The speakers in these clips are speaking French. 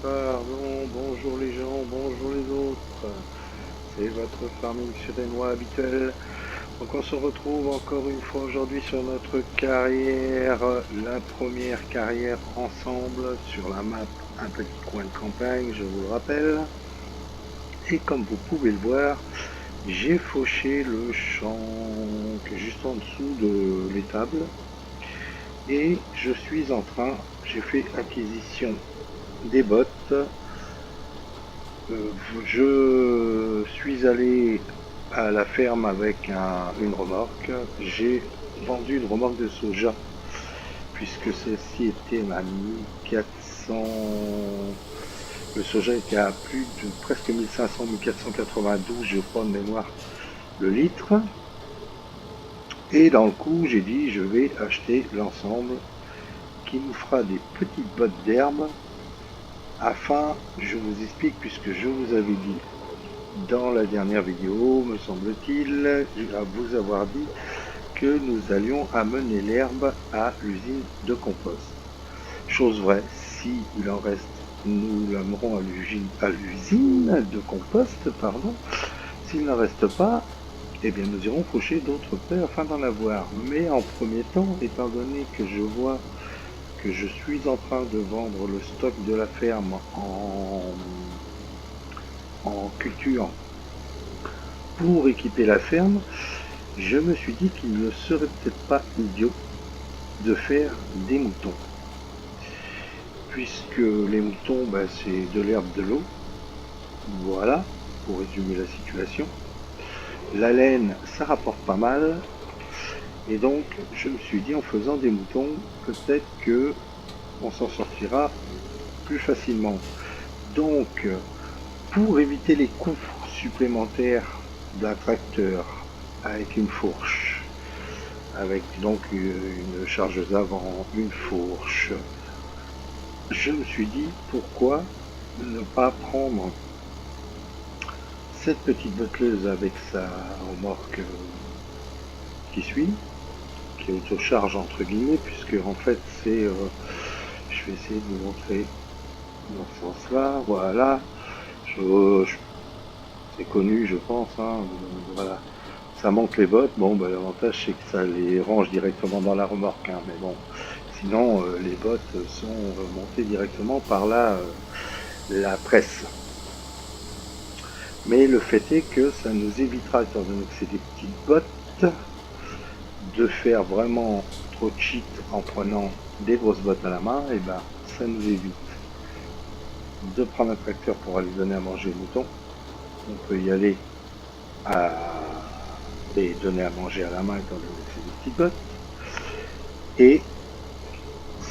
Pardon, bonjour les gens, bonjour les autres. C'est votre farming surénois habituel. Donc on se retrouve encore une fois aujourd'hui sur notre carrière, la première carrière ensemble sur la map Un petit coin de campagne, je vous le rappelle. Et comme vous pouvez le voir, j'ai fauché le champ qui est juste en dessous de l'étable. Et je suis en train, j'ai fait acquisition des bottes. Je suis allé à la ferme avec une remorque. J'ai vendu une remorque de soja puisque celle-ci était à 1400. Le soja était à plus de presque 1500, 1492, je crois de mémoire, le litre. Et dans le coup, j'ai dit je vais acheter l'ensemble qui nous fera des petites bottes d'herbe afin, je vous explique, puisque je vous avais dit dans la dernière vidéo, me semble-t-il, à vous avoir dit que nous allions amener l'herbe à l'usine de compost. Chose vraie, si il en reste, nous l'amènerons à l'usine de compost, pardon. S'il n'en reste pas, eh bien nous irons faucher d'autres paires afin d'en avoir. Mais en premier temps, étant donné que je vois que je suis en train de vendre le stock de la ferme en culture pour équiper la ferme, je me suis dit qu'il ne serait peut-être pas idiot de faire des moutons. Puisque les moutons, c'est de l'herbe, de l'eau. Voilà, pour résumer la situation. La laine, ça rapporte pas mal. Et donc, je me suis dit, en faisant des moutons, peut-être que on s'en sortira plus facilement. Donc, pour éviter les coûts supplémentaires d'un tracteur avec une fourche, avec donc une chargeuse avant, une fourche, je me suis dit pourquoi ne pas prendre cette petite botteleuse avec sa remorque qui suit, qui autocharge entre guillemets, puisque en fait c'est, je vais essayer de vous montrer dans ce sens-là, voilà, c'est connu je pense, hein, voilà. Ça monte les bottes, bon l'avantage c'est que ça les range directement dans la remorque, hein, mais bon, sinon les bottes sont montées directement par la presse. Mais le fait est que ça nous évitera, étant donné que c'est des petites bottes, de faire vraiment trop de cheat en prenant des grosses bottes à la main, et ben ça nous évite de prendre un tracteur pour aller donner à manger aux moutons. On peut y aller et donner à manger à la main étant donné que c'est des petites bottes. Et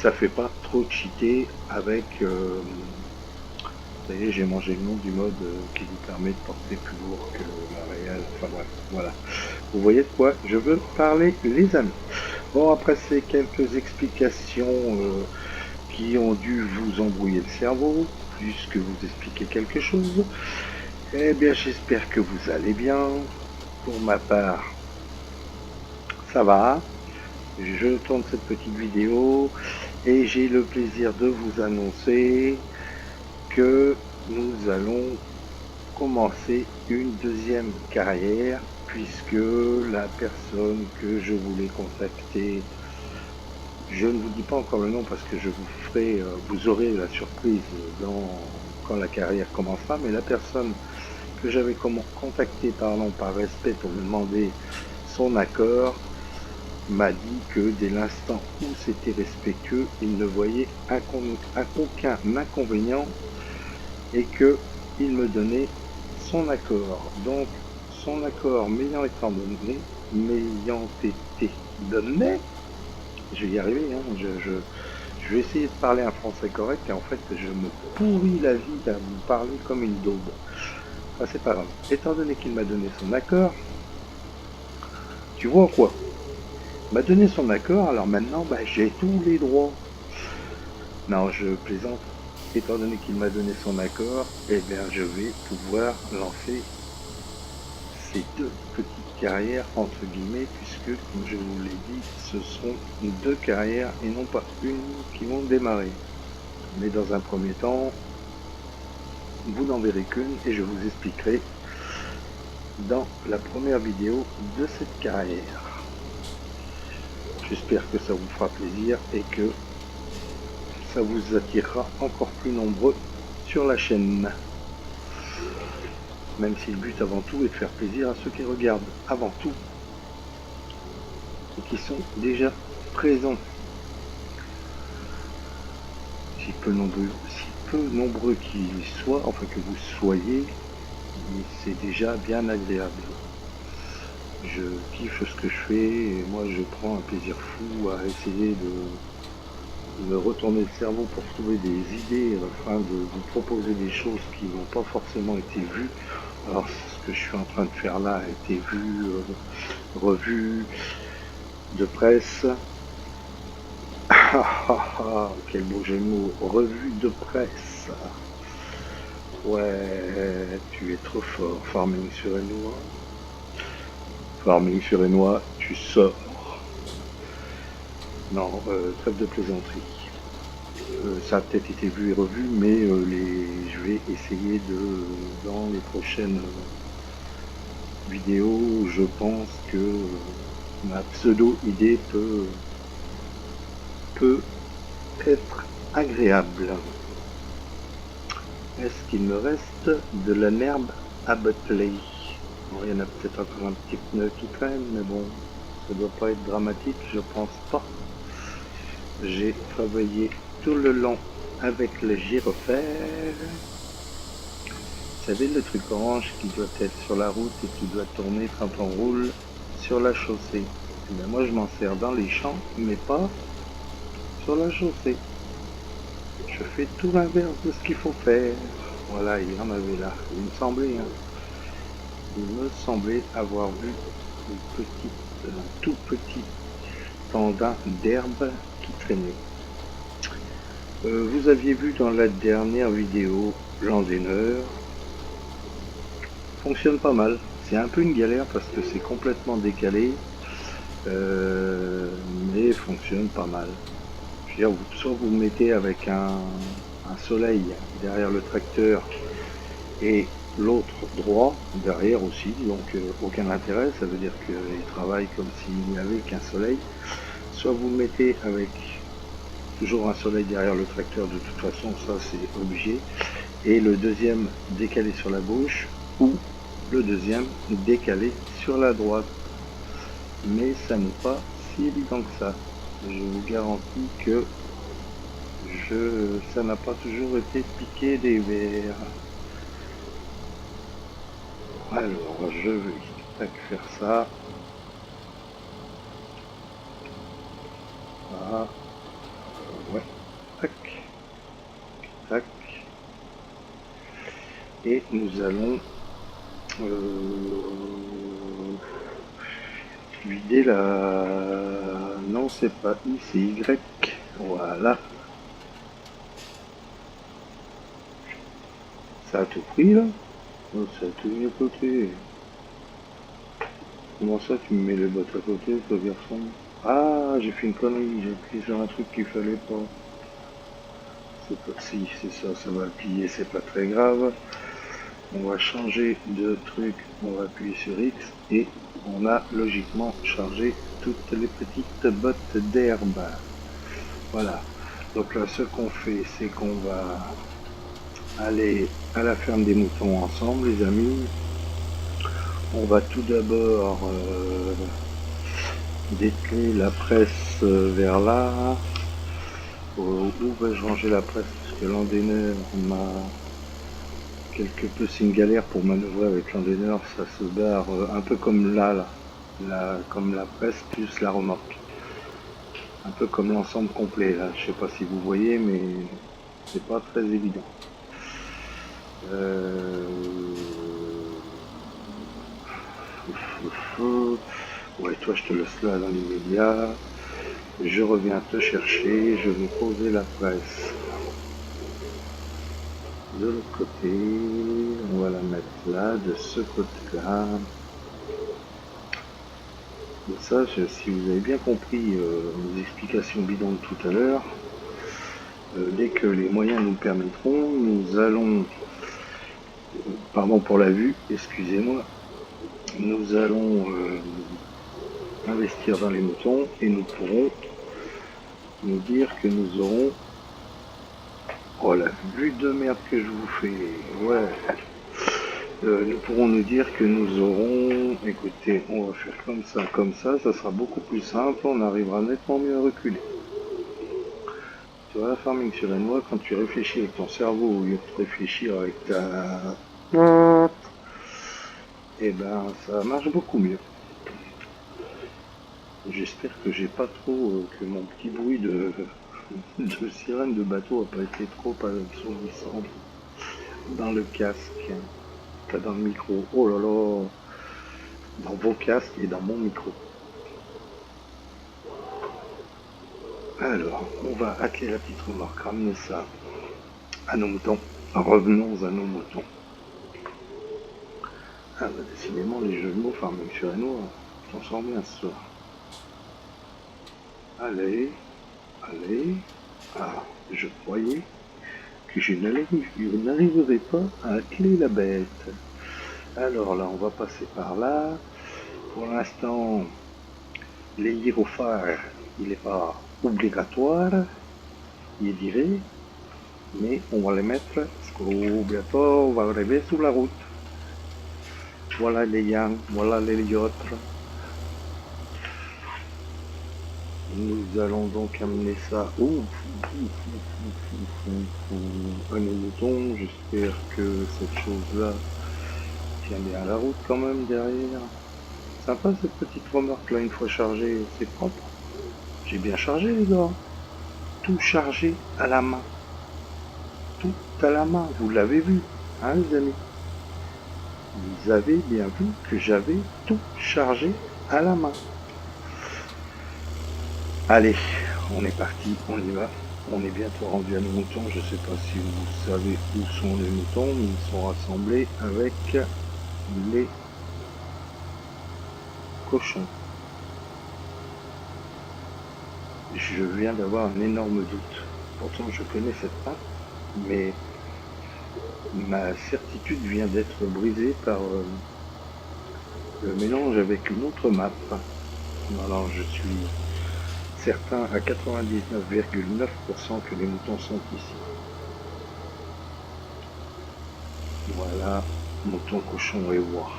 ça fait pas trop cheater avec vous voyez, j'ai mangé le nom du mode qui vous permet de porter plus lourd que la réelle. Enfin bref, voilà. Vous voyez de quoi je veux parler, les amis. Bon, après ces quelques explications qui ont dû vous embrouiller le cerveau, puisque vous expliquez quelque chose, eh bien j'espère que vous allez bien. Pour ma part, ça va. Je tourne cette petite vidéo et j'ai le plaisir de vous annoncer que nous allons commencer une deuxième carrière, puisque la personne que je voulais contacter, je ne vous dis pas encore le nom parce que je vous ferai, vous aurez la surprise quand la carrière commencera, mais la personne que j'avais contacté par respect pour me demander son accord m'a dit que dès l'instant où c'était respectueux, il ne voyait aucun inconvénient et qu'il me donnait son accord. Donc, son accord m'ayant été donné, je vais y arriver, hein, je vais essayer de parler un français correct et en fait, je me pourris la vie à vous parler comme une daube. Enfin, c'est pas grave. Étant donné qu'il m'a donné son accord, tu vois quoi? Il m'a donné son accord, alors maintenant, j'ai tous les droits. Non, je plaisante. Étant donné qu'il m'a donné son accord, eh bien, je vais pouvoir lancer ces deux petites carrières, entre guillemets, puisque, comme je vous l'ai dit, ce sont deux carrières et non pas une qui vont démarrer. Mais dans un premier temps, vous n'en verrez qu'une et je vous expliquerai dans la première vidéo de cette carrière. J'espère que ça vous fera plaisir et que ça vous attirera encore plus nombreux sur la chaîne. Même si le but avant tout est de faire plaisir à ceux qui regardent avant tout et qui sont déjà présents. Si peu nombreux qu'ils soient, enfin que vous soyez, c'est déjà bien agréable. Je kiffe ce que je fais et moi je prends un plaisir fou à essayer de me retourner le cerveau pour trouver des idées afin de vous proposer des choses qui n'ont pas forcément été vues. Alors ce que je suis en train de faire là a été vu, revu de presse. Quel beau jeu de mots, revue de presse. Ouais, tu es trop fort, Farming sur Enois. Farming sur Enois, tu sors. Non, trêve de plaisanterie. Ça a peut-être été vu et revu, mais je vais essayer dans les prochaines vidéos, je pense que ma pseudo-idée peut être agréable. Est-ce qu'il me reste de la herbe à botler? Bon, il y en a peut-être encore un petit pneu qui traîne, mais bon, ça doit pas être dramatique, je pense pas. J'ai travaillé tout le long avec le gyrophare. Vous savez, le truc orange qui doit être sur la route et qui doit tourner quand on roule sur la chaussée. Et bien moi je m'en sers dans les champs, mais pas sur la chaussée. Je fais tout l'inverse de ce qu'il faut faire. Voilà, il y en avait là. Il me semblait avoir vu un tout petit tendin d'herbe qui traînait. Vous aviez vu dans la dernière vidéo l'endaineur. Fonctionne pas mal. C'est un peu une galère parce que c'est complètement décalé, mais fonctionne pas mal. Je veux dire, soit vous mettez avec un soleil derrière le tracteur et l'autre droit derrière aussi, donc aucun intérêt, ça veut dire qu'il travaille comme s'il n'y avait qu'un soleil. Soit vous mettez avec toujours un soleil derrière le tracteur, de toute façon ça c'est obligé, et le deuxième décalé sur la gauche ou le deuxième décalé sur la droite. Mais ça n'est pas si évident que ça. Je vous garantis que ça n'a pas toujours été piqué des verres. Alors je vais faire ça. Voilà. Ouais. Tac. Tac. Et nous allons vider la... Non, c'est pas I, c'est Y. Voilà. Ça a tout pris là? Oh, ça a tout mis à côté. Comment ça tu me mets les bottes à côté, toi garçon? Ah, j'ai fait une connerie, j'ai appuyé sur un truc qu'il fallait pas. C'est pas si, c'est ça, ça va plier, c'est pas très grave. On va changer de truc, on va appuyer sur X et on a logiquement chargé toutes les petites bottes d'herbe. Voilà. Donc là, ce qu'on fait, c'est qu'on va aller à la ferme des moutons ensemble, les amis. On va tout d'abord dételer la presse vers là. Où vais-je ranger la presse? Parce que l'endaineur m'a quelque peu, c'est une galère pour manœuvrer avec l'endaineur, ça se barre un peu comme là, comme la presse plus la remorque. Un peu comme l'ensemble complet là, je sais pas si vous voyez, mais c'est pas très évident. Ouais, toi je te laisse là dans l'immédiat. Je reviens te chercher, je vais poser la presse de l'autre côté. On va la mettre là, de ce côté-là. Ça, si vous avez bien compris mes explications bidons de tout à l'heure, Dès que les moyens nous permettront, nous allons, pardon pour la vue, excusez-moi, nous allons investir dans les moutons et nous pourrons nous dire que nous aurons... Oh la vue de merde que je vous fais, ouais. Nous pourrons nous dire que nous aurons... Écoutez, on va faire comme ça sera beaucoup plus simple, on arrivera nettement mieux à reculer. Tu vois, la farming sur la noix, quand tu réfléchis avec ton cerveau au lieu de réfléchir avec ta... Eh ben, ça marche beaucoup mieux. J'espère que j'ai pas trop... que mon petit bruit de sirène de bateau a pas été trop assourdissant dans le casque, pas dans le micro. Oh là là, dans vos casques et dans mon micro. Alors, on va atteler la petite remorque, ramener ça à nos moutons. Revenons à nos moutons. Ah bah décidément, les jeux de mots farming sur la noix, j'en sors bien ce soir. Allez, allez. Ah, je croyais que je n'arriverais pas à atteler la bête. Alors là, on va passer par là. Pour l'instant, les gyrophares, il n'est pas obligatoire, il dirait, mais on va les mettre parce que bientôt on va arriver sur la route. Voilà les yangs, voilà les autres. Nous allons donc amener ça à nos moutons. J'espère que cette chose-là tient bien la route quand même derrière. Sympa cette petite remorque là, une fois chargée, c'est propre. J'ai bien chargé les gars. Tout chargé à la main. Tout à la main, vous l'avez vu, hein les amis. Vous avez bien vu que j'avais tout chargé à la main. Allez, on est parti, on y va. On est bientôt rendu à nos moutons. Je ne sais pas si vous savez où sont les moutons, mais ils sont rassemblés avec les cochons. Je viens d'avoir un énorme doute. Pourtant, je connais cette map, mais ma certitude vient d'être brisée par le mélange avec une autre map. Alors, je suis certain à 99,9% que les moutons sont ici. Voilà, mouton, cochon et oie.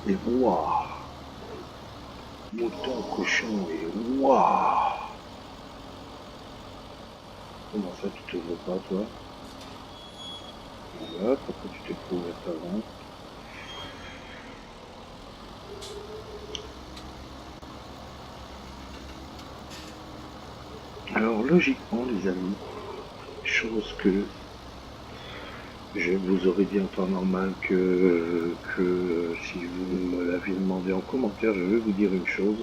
Et oie. Mouton, cochon et oie. Comment ça, tu te veux pas, toi? Voilà, pourquoi tu t'es prouvé avant? Alors, logiquement, les amis, chose que je vous aurais dit en temps normal que si vous me l'aviez demandé en commentaire, je vais vous dire une chose.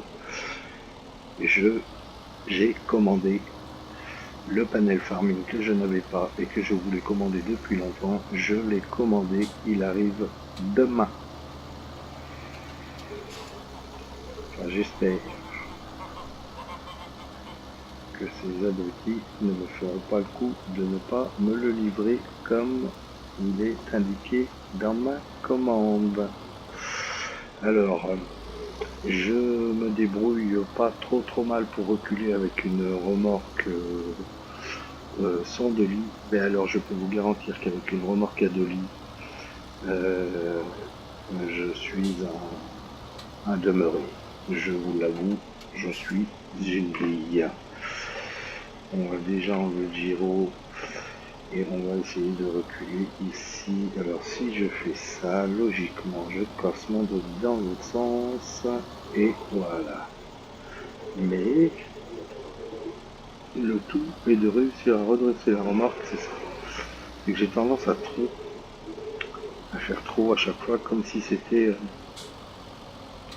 J'ai commandé le panel farming que je n'avais pas et que je voulais commander depuis longtemps. Je l'ai commandé, il arrive demain. Enfin, j'espère que ces abrutis ne me feront pas le coup de ne pas me le livrer comme il est indiqué dans ma commande. Alors, je me débrouille pas trop mal pour reculer avec une remorque sans de lit. Mais alors, je peux vous garantir qu'avec une remorque à 2 lits, je suis un demeuré. Je vous l'avoue, je suis une grille. On va déjà enlever le gyro et on va essayer de reculer ici. Alors si je fais ça, logiquement je casse mon dos dans l'autre sens et voilà. Mais le tout est de réussir à redresser la remorque, c'est ça. C'est que j'ai tendance à faire trop à chaque fois comme si c'était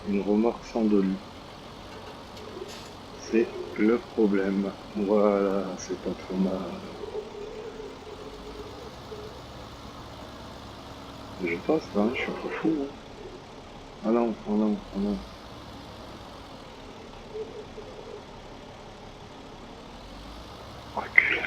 une remorque sans dolly. C'est le problème. Voilà, c'est pas trop mal. Je passe là, je suis pas fou. Hein. Ah non, ah non, ah non. Recule.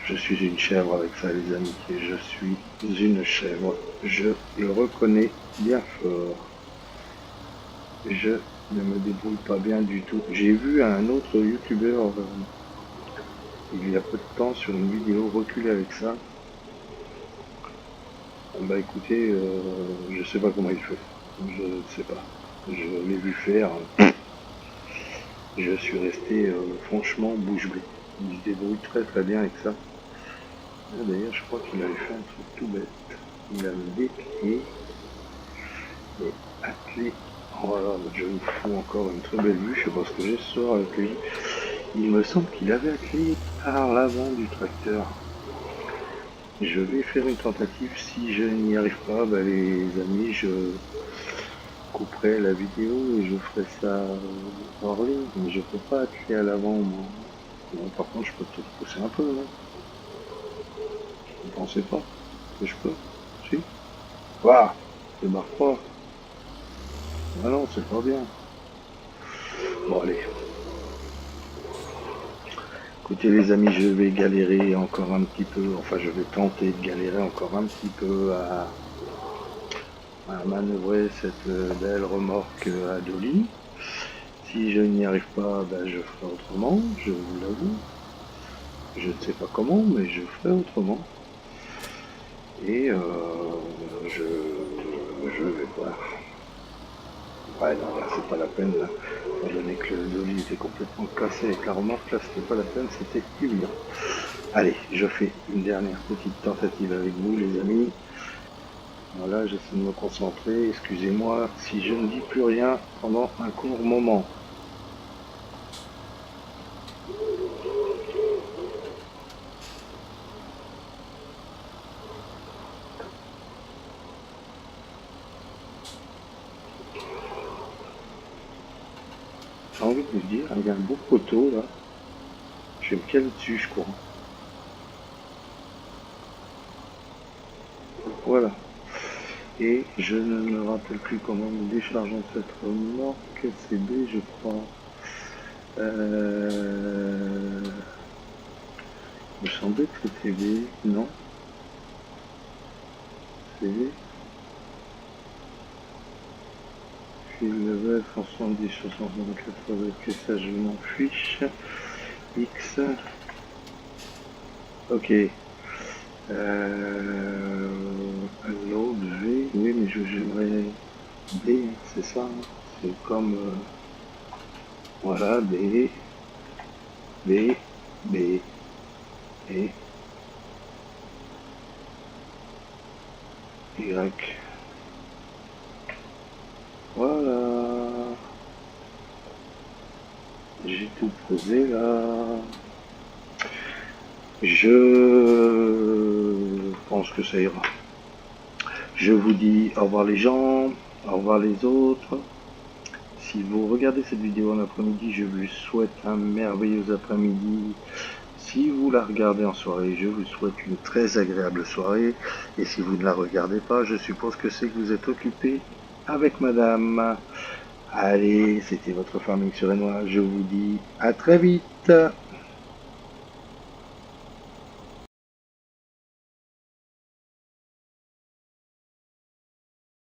Je suis une chèvre avec ça, les amis. Et je suis une chèvre. Je le reconnais bien fort. Je ne me débrouille pas bien du tout. J'ai vu un autre youtubeur il y a peu de temps sur une vidéo reculer avec ça. Bah écoutez, je sais pas comment il fait. Je ne sais pas. Je l'ai vu faire. Je suis resté franchement bouche bée. Il se débrouille très très bien avec ça. D'ailleurs, je crois qu'il avait fait un truc tout bête. Il avait déplié et attelé. Voilà, je vous fous encore une très belle vue. Je sais pas ce que j'ai ce soir avec lui. Il me semble qu'il avait attelé par l'avant du tracteur. Je vais faire une tentative. Si je n'y arrive pas, bah, les amis, je couperai la vidéo et je ferai ça hors ligne. Mais je peux pas atteler à l'avant, moi. Bon, par contre, je peux peut-être pousser un peu, non? Vous pensez pas que je peux? Si? Waouh! Démarre pas. Ah non, c'est pas bien. Bon, allez. Écoutez, les amis, je vais galérer encore un petit peu. Enfin, je vais tenter de galérer encore un petit peu à manœuvrer cette belle remorque à Dolly. Si je n'y arrive pas, ben, je ferai autrement, je vous l'avoue. Je ne sais pas comment, mais je ferai autrement. Et je vais voir. Ouais, non, là, c'est pas la peine, là. Étant donné que le Dolly était complètement cassé avec la remorque, là, c'était pas la peine, c'était évident. Allez, je fais une dernière petite tentative avec vous, les amis. Voilà, j'essaie de me concentrer. Excusez-moi si je ne dis plus rien pendant un court moment. J'ai envie de vous dire, il y a un beau poteau là. Je vais me caler dessus, je crois. Voilà. Et je ne me rappelle plus comment nous déchargeons cette remorque. C'est B, je crois. Il me semblait que c'était B. Non. C'est B. Fil level 170, 680, que ça je m'en fiche. X. Ok. Un autre V. Oui, mais j'aimerais B, c'est ça. Hein. C'est comme. Voilà, B. B. B. Et Y. Voilà. J'ai tout posé là. Je pense que ça ira. Je vous dis au revoir les gens, au revoir les autres. Si vous regardez cette vidéo en après-midi, je vous souhaite un merveilleux après-midi. Si vous la regardez en soirée, je vous souhaite une très agréable soirée. Et si vous ne la regardez pas, je suppose que c'est que vous êtes occupé avec madame. Allez, c'était votre Farming sur Renoir. Je vous dis à très vite.